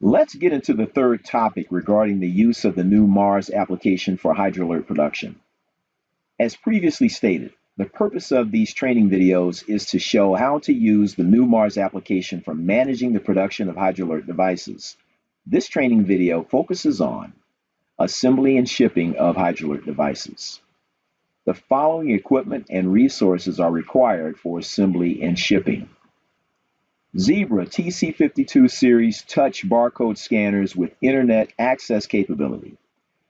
Let's get into the third topic regarding the use of the new Mars application for Hydralert production. As previously stated, the purpose of these training videos is to show how to use the new Mars application for managing the production of Hydralert devices. This training video focuses on assembly and shipping of Hydralert devices. The following equipment and resources are required for assembly and shipping. Zebra TC52 series touch barcode scanners with internet access capability.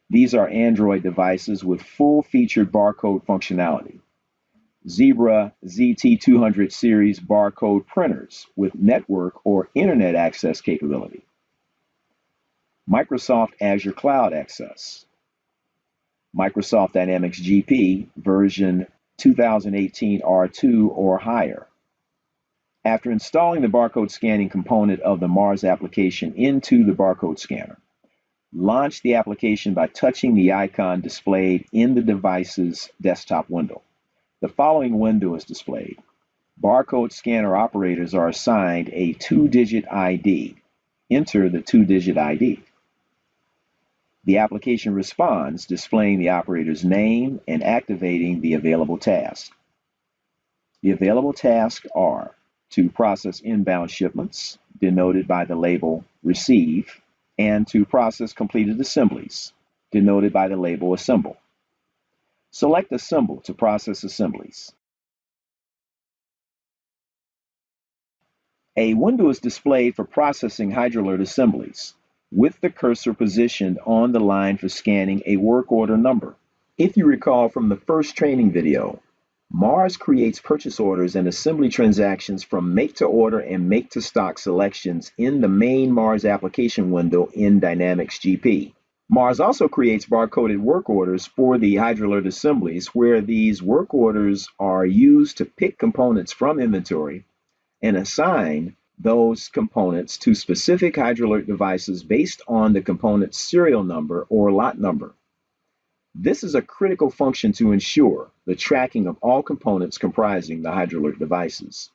These are Android devices with full-featured barcode functionality. Zebra ZT200 series barcode printers with network or internet access capability. Microsoft Azure Cloud Access. Microsoft Dynamics GP version 2018 R2 or higher. After installing the barcode scanning component of the Mars application into the barcode scanner, launch the application by touching the icon displayed in the device's desktop window. The following window is displayed. Barcode scanner operators are assigned a 2-digit ID. Enter the 2-digit ID. The application responds, displaying the operator's name and activating the available tasks. The available tasks are to process inbound shipments, denoted by the label Receive, and to process completed assemblies, denoted by the label Assemble. Select Assemble to process assemblies. A window is displayed for processing Hydralert assemblies, with the cursor positioned on the line for scanning a work order number. If you recall from the first training video, Mars creates purchase orders and assembly transactions from make-to-order and make-to-stock selections in the main Mars application window in Dynamics GP. Mars also creates barcoded work orders for the Hydralert assemblies, where these work orders are used to pick components from inventory and assign those components to specific Hydralert devices based on the component's serial number or lot number. This is a critical function to ensure the tracking of all components comprising the Hydralert devices.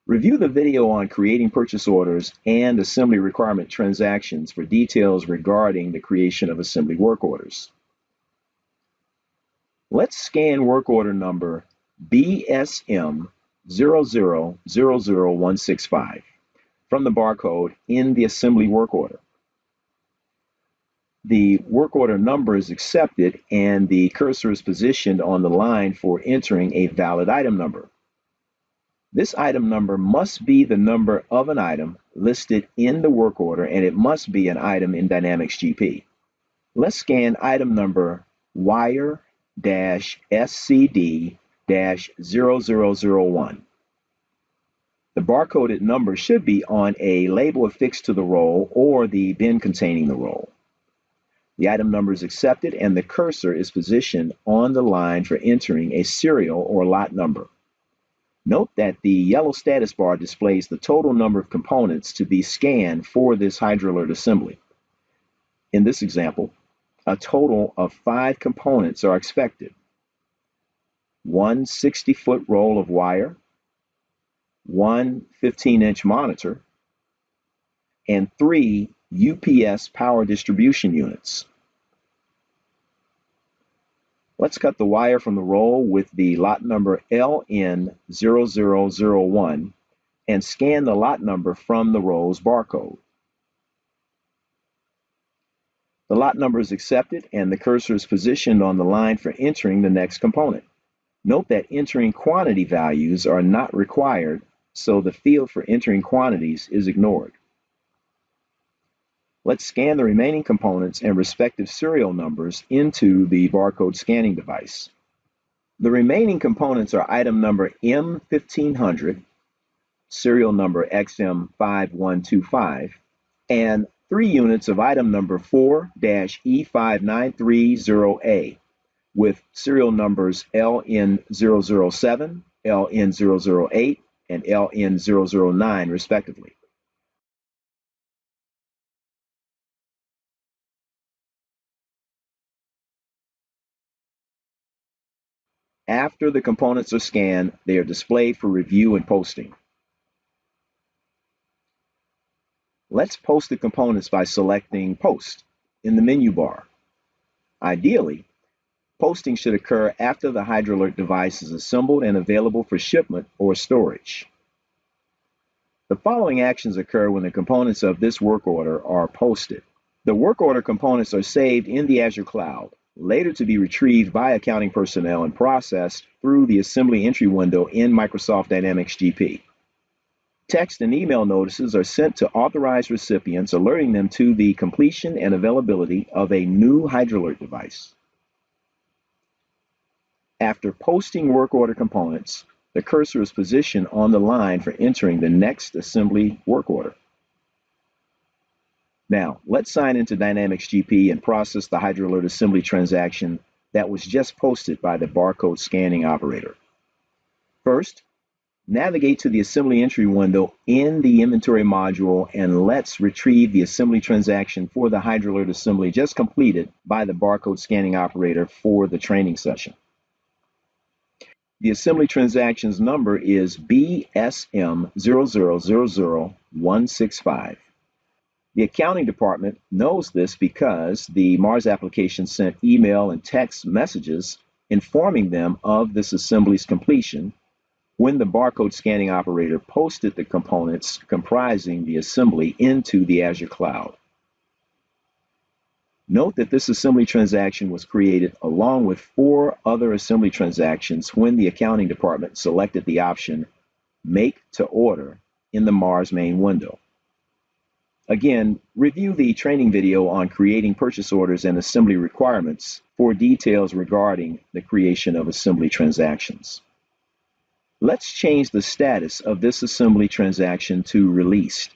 Review the video on creating purchase orders and assembly requirement transactions for details regarding the creation of assembly work orders. Let's scan work order number BSM 0000165 from the barcode in the assembly work order. The work order number is accepted and the cursor is positioned on the line for entering a valid item number. This item number must be the number of an item listed in the work order, and it must be an item in Dynamics GP. Let's scan item number wire-scd-0001. The barcoded number should be on a label affixed to the roll or the bin containing the roll. The item number is accepted and the cursor is positioned on the line for entering a serial or lot number. Note that the yellow status bar displays the total number of components to be scanned for this Hydralert assembly. In this example, a total of 5 components are expected. One 60-foot roll of wire, one 15-inch monitor, and 3 UPS power distribution units. Let's cut the wire from the roll with the lot number LN0001 and scan the lot number from the roll's barcode. The lot number is accepted and the cursor is positioned on the line for entering the next component. Note that entering quantity values are not required, so the field for entering quantities is ignored. Let's scan the remaining components and respective serial numbers into the barcode scanning device. The remaining components are item number M1500, serial number XM5125, and 3 units of item number 4-E5930A with serial numbers LN007, LN008, and LN009 respectively. After the components are scanned, they are displayed for review and posting. Let's post the components by selecting Post in the menu bar. Ideally, posting should occur after the Hydralert device is assembled and available for shipment or storage. The following actions occur when the components of this work order are posted. The work order components are saved in the Azure cloud, later to be retrieved by accounting personnel and processed through the assembly entry window in Microsoft Dynamics GP. Text and email notices are sent to authorized recipients, alerting them to the completion and availability of a new Hydralert device. After posting work order components, the cursor is positioned on the line for entering the next assembly work order. Now, let's sign into Dynamics GP and process the Hydralert assembly transaction that was just posted by the barcode scanning operator. First, navigate to the assembly entry window in the inventory module and let's retrieve the assembly transaction for the Hydralert assembly just completed by the barcode scanning operator for the training session. The assembly transaction's number is BSM0000165. The accounting department knows this because the Mars application sent email and text messages informing them of this assembly's completion when the barcode scanning operator posted the components comprising the assembly into the Azure cloud. Note that this assembly transaction was created along with 4 other assembly transactions when the accounting department selected the option Make to Order in the Mars main window. Again, review the training video on creating purchase orders and assembly requirements for details regarding the creation of assembly transactions. Let's change the status of this assembly transaction to Released.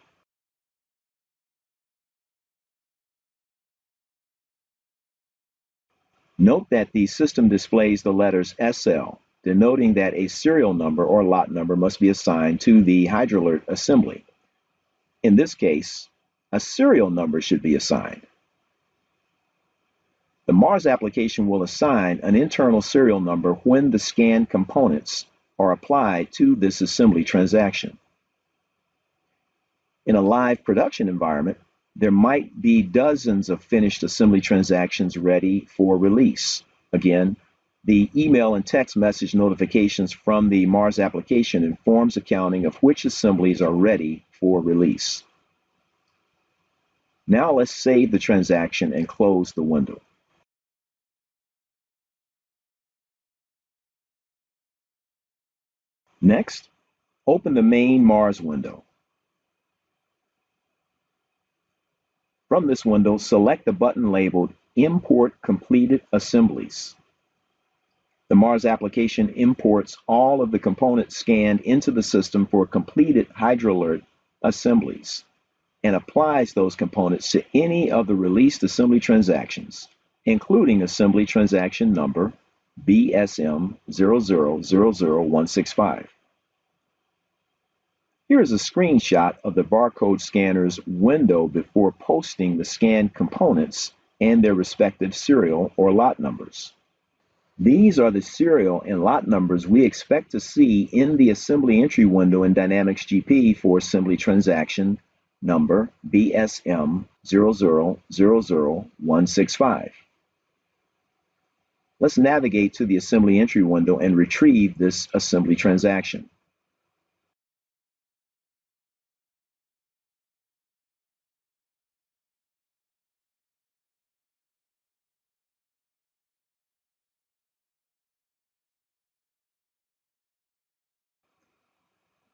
Note that the system displays the letters SL, denoting that a serial number or lot number must be assigned to the Hydralert assembly. In this case, a serial number should be assigned. The Mars application will assign an internal serial number when the scanned components are applied to this assembly transaction. In a live production environment, there might be dozens of finished assembly transactions ready for release. Again, the email and text message notifications from the Mars application informs accounting of which assemblies are ready for release. Now let's save the transaction and close the window. Next, open the main Mars window. From this window, select the button labeled Import Completed Assemblies. The Mars application imports all of the components scanned into the system for completed Hydralert assemblies and applies those components to any of the released assembly transactions, including assembly transaction number BSM0000165. Here is a screenshot of the barcode scanner's window before posting the scanned components and their respective serial or lot numbers. These are the serial and lot numbers we expect to see in the assembly entry window in Dynamics GP for assembly transaction number BSM0000165. Let's navigate to the assembly entry window and retrieve this assembly transaction.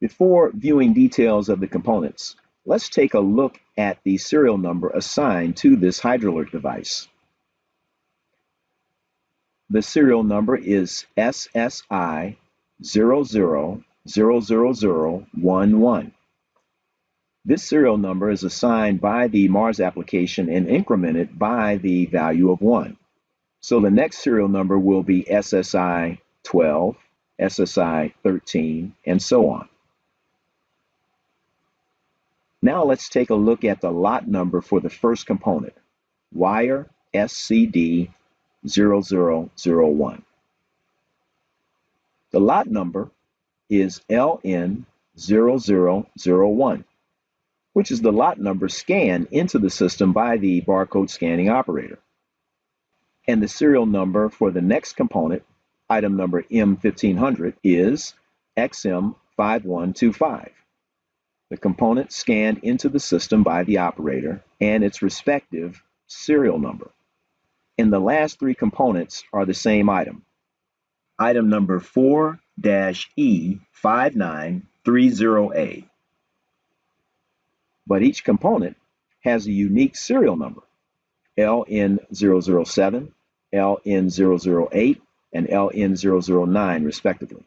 Before viewing details of the components, let's take a look at the serial number assigned to this Hydralert device. The serial number is SSI000011. This serial number is assigned by the Mars application and incremented by the value of 1. So the next serial number will be SSI 12, SSI 13, and so on. Now let's take a look at the lot number for the first component, wire SCD0001. The lot number is LN0001, which is the lot number scanned into the system by the barcode scanning operator. And the serial number for the next component, item number M1500, is XM5125. The component scanned into the system by the operator and its respective serial number. And the last three components are the same item. Item number 4-E5930A. But each component has a unique serial number, LN007, LN008, and LN009 respectively,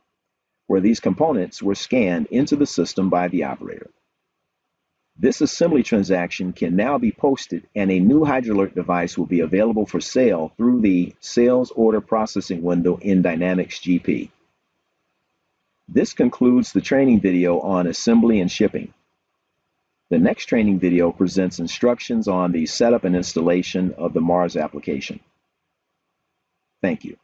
where these components were scanned into the system by the operator. This assembly transaction can now be posted, and a new Hydralert device will be available for sale through the Sales Order Processing window in Dynamics GP. This concludes the training video on assembly and shipping. The next training video presents instructions on the setup and installation of the MARS application. Thank you.